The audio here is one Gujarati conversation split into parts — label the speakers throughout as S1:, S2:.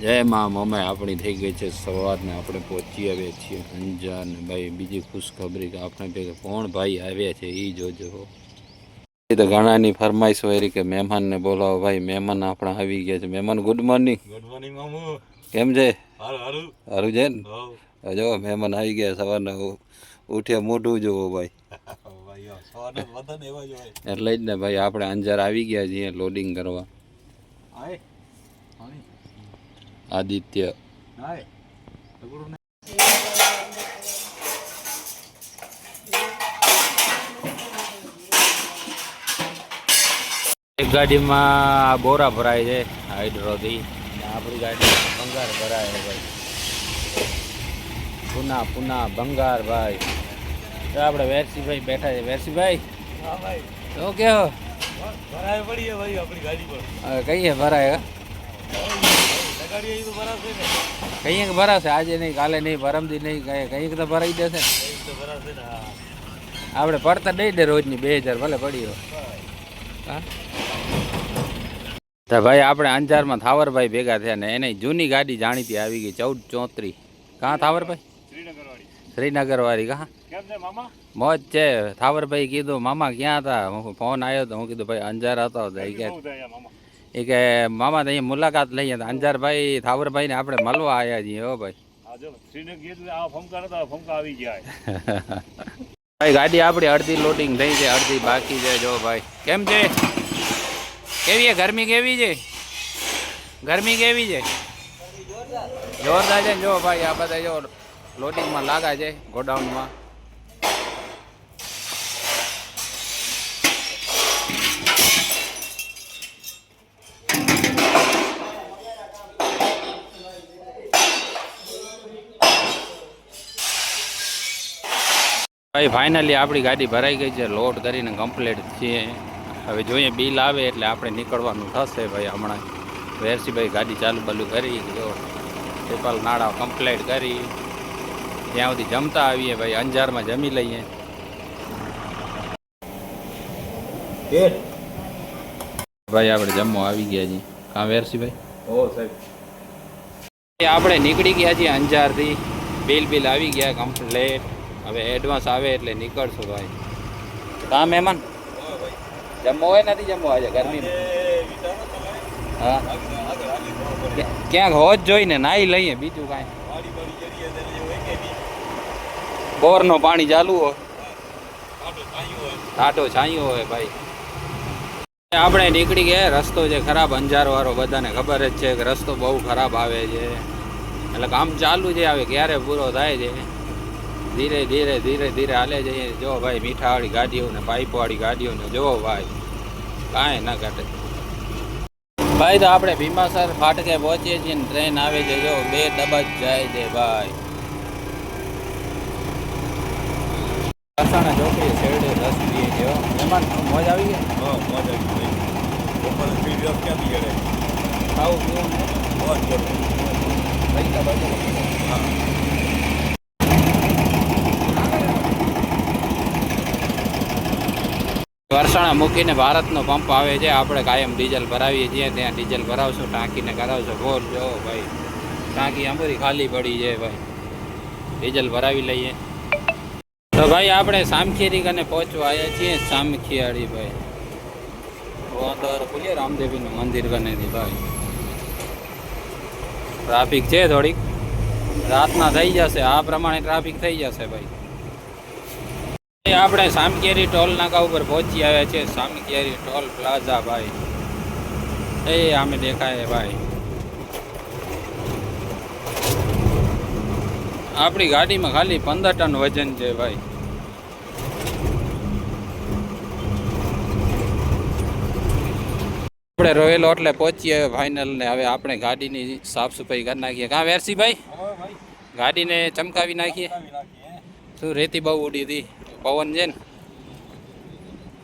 S1: જય માં મમ્મી આપણી થઈ ગઈ છે સવારને આપણે પહોંચી આવ્યા છીએ અંજાર ને ભાઈ બીજી ખુશખબરી કે આપણે ભેગા કોણ ભાઈ આવ્યા છે એ જોજો. એ તો ઘણાની ફરમાઈશ હોય કે મહેમાનને બોલાવો ભાઈ મહેમાન આપણા આવી ગયા છે. મહેમાન ગુડ મોર્નિંગ.
S2: ગુડ મોર્નિંગ મામુ.
S1: કેમ છે?
S2: હારું
S1: સારું છે ને? જો મહેમાન આવી ગયા સવારના ઉઠ્યા મોઢું જોવો ભાઈ એટલે જ ને ભાઈ આપણે અંજાર આવી ગયા છીએ લોડિંગ કરવા. આદિત્ય એક ગાડીમાં બોરા ભરાય છે હાઇડ્રોથી, આપણી ગાડીમાં ભંગાર ભરાય છે ભાઈ. પુના પુના ભંગાર ભાઈ. તો આપણે વેરસીભાઈ બેઠા છે. વેરસીભાઈ તો કેવો
S2: ભરાય પડી છે ભાઈ આપણી ગાડી પર.
S1: કહીએ ભરાય કહીએ કે ભરાશે, આજે નહીં કાલે નહીં પરમદી નહીં કઈક તો ભરાઈ દેશે ને. આપણે પડતા દઈ દે રોજની 2000 ભલે પડી હોય. હા તો ભાઈ આપણે અંજારમાં થાવરભાઈ ભેગા થયા ને એને જૂની ગાડી જાણીતી આવી ગઈ 1434. કાં થાવરભાઈ? શ્રીનગર વાળી. કાં મોજ છે. થાવરભાઈ કીધું મામા ક્યાં હતા? ફોન આવ્યો તો હું કીધું ભાઈ અંજાર હતો. એ કે મામા તો અહીંયા મુલાકાત લઈએ તો અંજારભાઈ થાવરભાઈ ને આપણે મળવા આવ્યા છીએ. હો ભાઈ ભાઈ ગાડી આપણી અડધી લોડિંગ થઈ છે, અડધી બાકી છે. જો ભાઈ કેમ છે? કેવી છે ગરમી? કેવી છે ગરમી? કેવી છે? જોરદાર છે. જો ભાઈ આ બધા જો લોડિંગમાં લાગા છે ગોડાઉનમાં. ભાઈ ફાઇનલી આપણી ગાડી ભરાઈ ગઈ છે, લોડ કરીને કમ્પ્લીટ છીએ. હવે જોઈએ બિલ આવે એટલે આપણે નીકળવાનું થશે ભાઈ. હમણાં વેરસીભાઈ ગાડી ચાલુ બાલુ કરી જો ટેપાલ નાળા કમ્પ્લીટ કરી ત્યાં સુધી જમતા આવીએ ભાઈ. અંજારમાં જમી લઈએ. ભાઈ આપણે જમવા આવી ગયા છીએ. કાં વેરસીભાઈ? ઓ સાહેબ આપણે નીકળી ગયા છીએ અંજારથી. બિલ આવી ગયા કમ્પ્લીટ. હવે એડવાન્સ આવે એટલે નીકળશું ભાઈ. કાં મહેમાન જમવો હોય નથી જમવો આજે ગરમીમાં? હા ક્યાંક હોજ જોઈને નાહી લઈએ, બીજું કાંઈ. બોરનું પાણી ચાલુ હોય, ટાટો છાંયો હોય ભાઈ. આપણે નીકળી ગયા. રસ્તો છે ખરાબ અંજાર વાળો, બધાને ખબર જ છે કે રસ્તો બહુ ખરાબ આવે છે. એટલે કામ ચાલુ છે, હવે ક્યારે પૂરો થાય છે. ધીરે ધીરે ધીરે ધીરે હાલે જઈએ. જો ભાઈ મીઠાવાળી ગાડીઓ ને પાઇપવાળી ગાડીઓને જો ભાઈ કાંઈ ના કાઢે ભાઈ. તો આપણે ભીમાસર ફાટકે પહોંચીએ છીએ ને ટ્રેન આવે છે. જો 2 ડબ્બા જ જાય છે ભાઈ. કસાણા ચોકડી શેરડે 10 દીએ છે. મહેમાન મોજ આવી ગયા?
S2: હા મોજ આવી ગઈ. બપોરે ફ્રી ક્યાંથી ગયે
S1: ખાવું પીવું
S2: મોજ કરો
S1: પૈસા બાજુ.
S2: હા
S1: વરસાણા મૂકીને ભારતનો પંપ આવે છે. આપણે કાયમ ડીઝલ ભરાવીએ છીએ, ત્યાં ડીઝલ ભરાવશો, ટાંકીને કરાવશો ફોલ. જો ભાઈ ટાંકી આંબરી ખાલી પડી છે ભાઈ. ડીઝલ ભરાવી લઈએ. તો ભાઈ આપણે સામખીરી કને પહોંચવા આવ્યા છીએ. સામખિયાળી ભાઈ અંદર ખુલીએ રામદેવીનું મંદિર કનેથી ભાઈ. ટ્રાફિક છે થોડીક, રાતના થઈ જશે આ પ્રમાણે ટ્રાફિક થઈ જશે ભાઈ. આપણે સામખિયાળી ટોલ નાકા ઉપર પહોંચી આવ્યા છે. સામખિયાળી ટોલ પ્લાઝા ભાઈ. એ આમે દેખાય ભાઈ. આપણી ગાડીમાં ખાલી 15 ટન વજન છે ભાઈ. આપણે રોયલ હોટલે પહોંચી આવ્યા ફાઇનલ ને. હવે આપણે ગાડીની સાફ સફાઈ કરી નાખીએ. કાં વેરસીભાઈ? ગાડીને ચમકાવી નાખીએ. શું રેતી બહુ ઉડી હતી, પવન છે ને.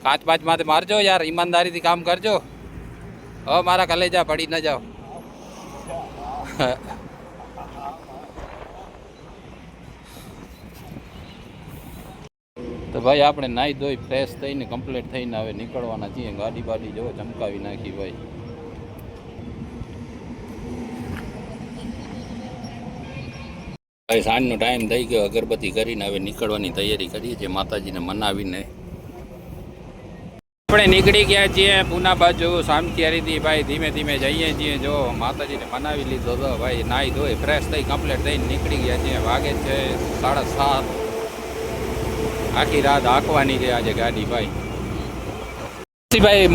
S1: કાચ માંથી મારજો યાર, ઈમાનદારીથી કામ કરજો. હવે મારા કલેજા પડી ન જાઓ. તો ભાઈ આપણે નાહી ધોઈ ફ્રેશ થઈને કમ્પ્લીટ થઈને હવે નીકળવાના છીએ. ગાડી બાડી જો ચમકાવી નાખી ભાઈ. ભાઈ સાંજનો ટાઈમ થઈ ગયો, અગરબત્તી કરીને હવે નીકળવાની તૈયારી કરીએ છીએ માતાજીને મનાવીને. આપણે નીકળી ગયા છીએ પૂના બાજુ સામખિયારીથી. ભાઈ ધીમે ધીમે જઈએ છીએ. જો માતાજીને મનાવી લીધો તો ભાઈ નાહી ધોઈ ફ્રેશ થઈ કમ્પ્લીટ થઈને નીકળી ગયા છીએ. વાગે છે 7:30. આખી રાત હાંકવાની છે આજે ગાડી. ભાઈ વેરસીભાઈ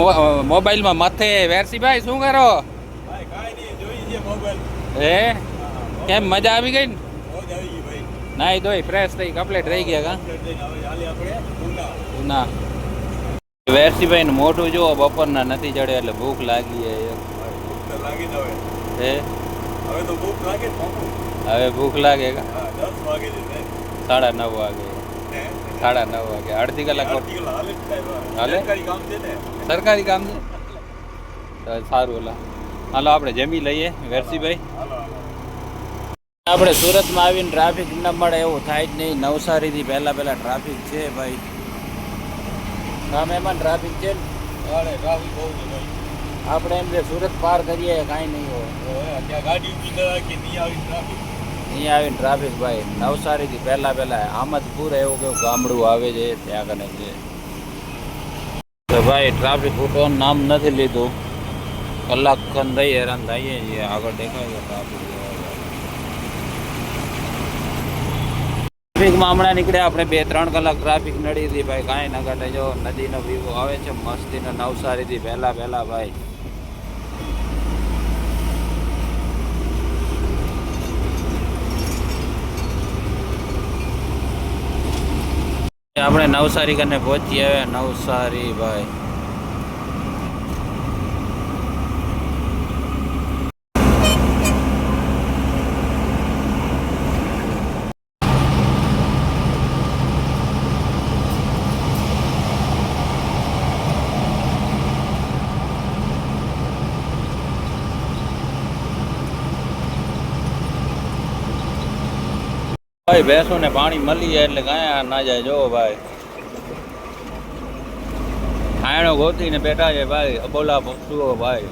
S1: મોબાઈલમાં મથે. વેરસીભાઈ શું કરો?
S2: ભાઈ કાંઈ નહીં, જોઈ છે મોબાઈલ.
S1: હે કેમ મજા આવી ગઈ ને?
S2: મોજ આવી ગઈ ભાઈ.
S1: નાહી ધોઈ ફ્રેશ થઈ કમ્પ્લીટ થઈ ગયા કા?
S2: હવે હાલી આપણે પૂના.
S1: ના વેરસીભાઈ નું મોઢું જુઓ, બપોરના નથી ચડે એટલે ભૂખ લાગી છે.
S2: ભૂખ તો લાગી ને હવે.
S1: હે
S2: હવે તો ભૂખ લાગે જ બાપુ.
S1: હવે ભૂખ લાગે કા?
S2: હા, 10 વાગે છે સાહેબ.
S1: 9:30 વાગે.
S2: હે?
S1: 9:30 વાગે. અડધી કલાક
S2: અડધી કલાક હાલે જ સાહેબ.
S1: હાલે?
S2: સરકારી કામ છે ને.
S1: સરકારી કામ છે તો સારું. ઓલા હાલો આપણે જમી લઈએ વેરસીભાઈ.
S2: હાલો હાલો.
S1: આપણે સુરતમાં આવીને ટ્રાફિક ન મળે એવું થાય જ નહીં. નવસારીથી પહેલાં ટ્રાફિક છે ભાઈ. ગામે ટ્રાફિક છે ને.
S2: અરે ટ્રાફિક બહુ છે ભાઈ.
S1: આપણે એમ કે સુરત પાર કરીએ કાંઈ નહીં હોય.
S2: હવે ત્યાં ગાડી ઊભી કરાય કે નહીં આવી ટ્રાફિક.
S1: અહીંયા આવીને ટ્રાફિક ભાઈ. નવસારીથી પહેલાં આમદપુર એવું કેવું ગામડું આવે છે ત્યાં કને છે. તો ભાઈ ટ્રાફિક ઉઠવાનું નામ નથી લીધું. કલાક ખન થઈ હેરાન થઈએ છીએ. આગળ દેખાય ટ્રાફિક. ટ્રાફિકમાં હમણાં નીકળ્યા આપણે 2-3 કલાક ટ્રાફિક નડી હતી ભાઈ. કાંઈ ન ઘટે. જો નદીનો વ્યૂ આવે છે મસ્તીનો નવસારીથી પહેલાં ભાઈ. આપણે નવસારી કને પહોંચી આવ્યા. નવસારી ભાઈ. ભાઈ ભેંસોને પાણી મળી જાય એટલે કાંઈ ના જાય. જો ભાઈ આયણો ગોતીને બેઠા છે ભાઈ. અબોલા પક્ષુઓ ભાઈ.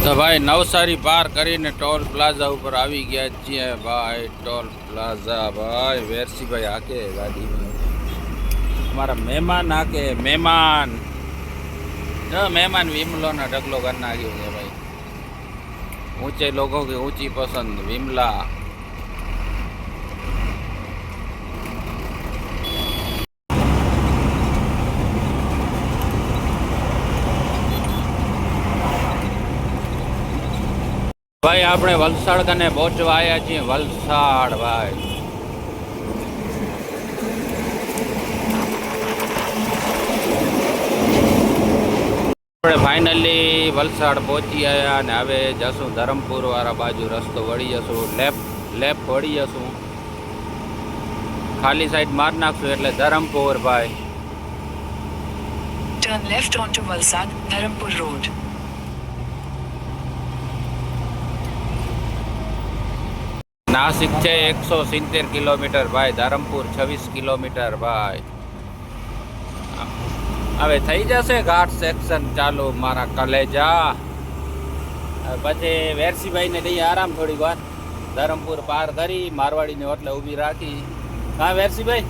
S1: તો ભાઈ નવસારી પાર કરીને ટોલ પ્લાઝા ઉપર આવી ગયા છીએ ભાઈ. ટોલ પ્લાઝા ભાઈ. વેરસીભાઈ હાકે ગાડી. અમારા મહેમાન હાકે. મહેમાન વિમલોનો ઢગલો કરી નાખ્યો છે ભાઈ. ऊंचे लोगों की ऊंची पसंद विमला. ભાઈ આપણે વલસાડ કને પહોંચવા આવ્યા છીએ. વલસાડ ભાઈ. આપણે ફાઇનલી વલસાડ પહોંચી આવ્યા અને હવે જશું ધરમપુર વાળા બાજુ. રસ્તો વળી જશું. લેફ્ટ વળી જશું. ખાલી સાઈડ માર નાખશું એટલે ધરમપુર ભાઈ.
S3: Turn left onto Valsad, Dharampur Road.
S1: Nashik છે 170 કિલોમીટર ભાઈ. ધરમપુર 26 કિલોમીટર ભાઈ. હવે થઈ જશે ઘાટ સેક્શન ચાલુ મારા કલેજા. પછી વેરસીભાઈને દઈએ આરામ થોડીક વાર. ધરમપુર પાર કરી મારવાડીને એટલે ઊભી રાખી. હા વેરસીભાઈ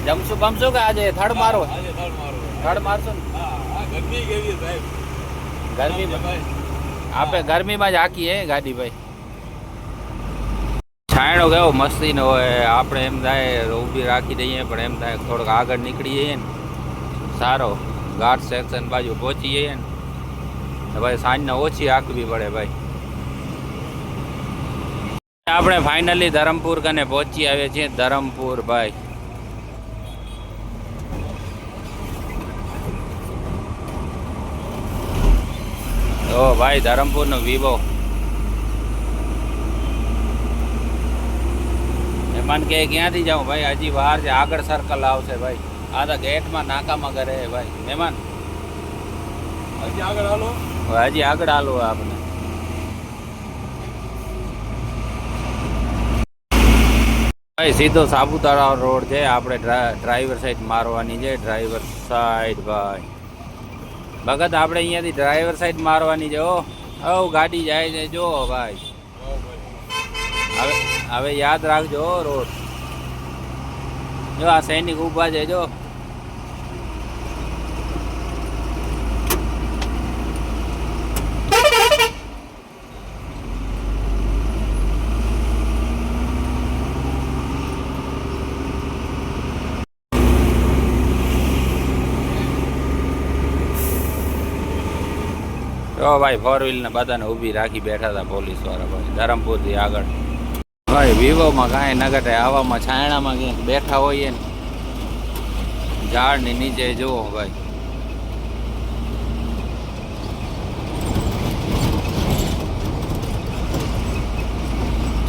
S1: જમશું બમશું કે આજે થડ મારો?
S2: આજે થડ મારો.
S1: થડ મારશો ને?
S2: હા, ગરમી કેવી છે સાહેબ?
S1: ગરમી
S2: ભાઈ
S1: આપણે ગરમીમાં જ હાકી હે ગાડી ભાઈ. છાંયડો કેવો મસ્તીનો હોય. આપણે એમ થાય ઊભી રાખી દઈએ પણ એમ થાય થોડોક આગળ નીકળી જઈએ ને સારો. ઘાટ સેક્શન બાજુ પહોંચી જઈએ ને ભાઈ સાંજના ઓછી હાંકવી પડે ભાઈ. આપણે ફાઇનલી ધરમપુર કને પહોંચી આવ્યા છીએ. ધરમપુર ભાઈ. ઓ ભાઈ ધરમપુરનો વિવો. મહેમાન કે ક્યાંથી જાઉં ભાઈ? હજી વાર છે. આગળ સર્કલ આવશે ભાઈ. આ તો ગેટમાં નાકામાં કરે ભાઈ મહેમાન.
S2: હજી આગળ હાલો.
S1: હજી આગળ હાલવું આપણે. ભાઈ સીધો સાપુતારા રોડ છે. આપણે ડ્રાઈવર સાઈડ મારવાની છે. ડ્રાઈવર સાઈડ ભાઈ. ભગત આપણે અહીંયાથી ડ્રાઈવર સાઈડ મારવાની છે હો. હવ ગાડી જાય છે જો ભાઈ. હવે હવે યાદ રાખજો હો રોડ. જો આ સૈનિક ઊભા છે જો. જો ભાઈ ફોર વ્હીલ ને બધાને ઊભી રાખી બેઠા હતા પોલીસ વાળા ભાઈ ધરમપુર થી આગળ. ભાઈ વિવોમાં કાંઈ ન ઘટે. આવામાં છાયણામાં ક્યાંક બેઠા હોઈએ ને ઝાડની નીચે જુઓ ભાઈ.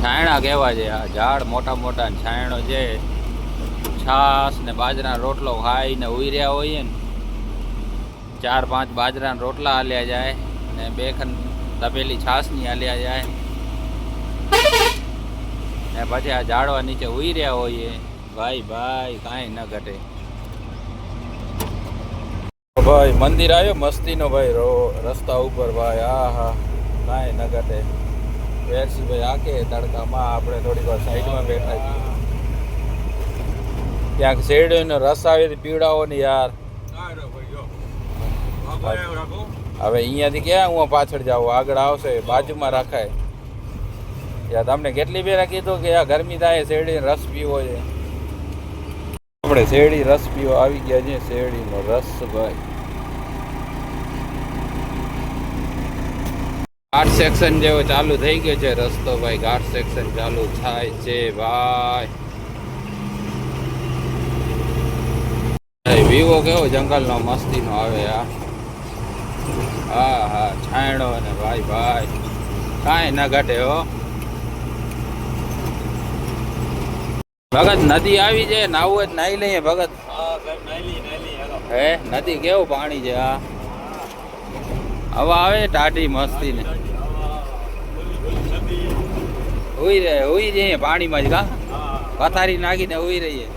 S1: છાયણા કેવા છે આ ઝાડ મોટા મોટા ને છાયણો છે. છાસ ને બાજરાનો રોટલો ખાઈને ઉઈ રહ્યા હોઈએ ને 4-5 બાજરાના રોટલા હાલ્યા જાય ને 2 ખન તપેલી છાસની હાલ્યા જાય ને પછી આ ઝાડવા નીચે ઉઈ રહ્યા હોઈએ ભાઈ ભાઈ કાંઈ ન ઘટે. ભાઈ મંદિર આવ્યો મસ્તીનો ભાઈ રસ્તા ઉપર ભાઈ. આ હા કાંઈ ન ઘટે. વેરસીભાઈ આકે તડકામાં આપણે થોડીક વાર સાઈડમાં બેઠા છીએ. ક્યાંક શેરડીનો રસ આવે તો પીવડાવો ને યાર. હવે અહીંયાથી ક્યાં હું પાછળ જાઉં? આગળ આવશે બાજુમાં રાખાય. યાર તમને કેટલી બેરા કીધું કે આ ગરમી થાય શેરડી રસ પીવો છે. આપણે શેરડી રસ પીવો આવી ગયા છે. શેરડીનો રસ ભાઈ. ઘાટ સેક્શન જેવો ચાલુ થઈ ગયો છે રસ્તો ભાઈ. ઘાટ સેક્શન ચાલુ થાય છે ભાઈ. વિવો કેવો જંગલનો મસ્તીનો આવે આ. હા હા છાંયડો ને ભાઈ ભાઈ કાંઈ ન ઘટે હો. ભગત નદી આવી છે નાવું હોય નાઈ લઈએ ભગત. હે નદી કેવું પાણી છે આ. હવા આવે ટાઢી મસ્તી ને ઉઈ જઈએ પાણીમાં જ કા પથારી નાખીને ઉઈ રહીએ.